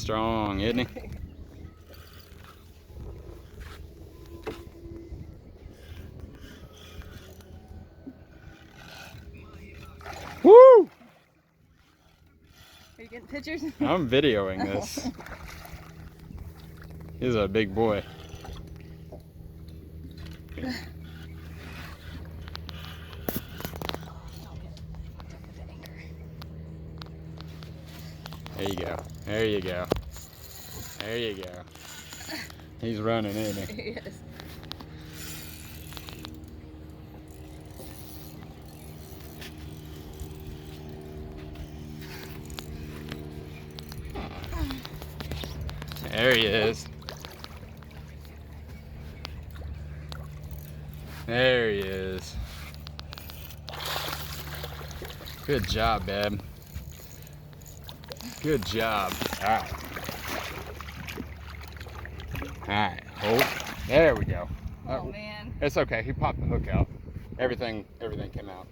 strong, isn't he? Woo! Are you getting pictures? I'm videoing this. He's a big boy. There you go. There you go. There you go. He's running, isn't he? Yes. There he is. There he is. Good job, babe. Good job. All right. All right. Oh, there we go. Oh man. It's okay. He popped the hook out. Everything came out.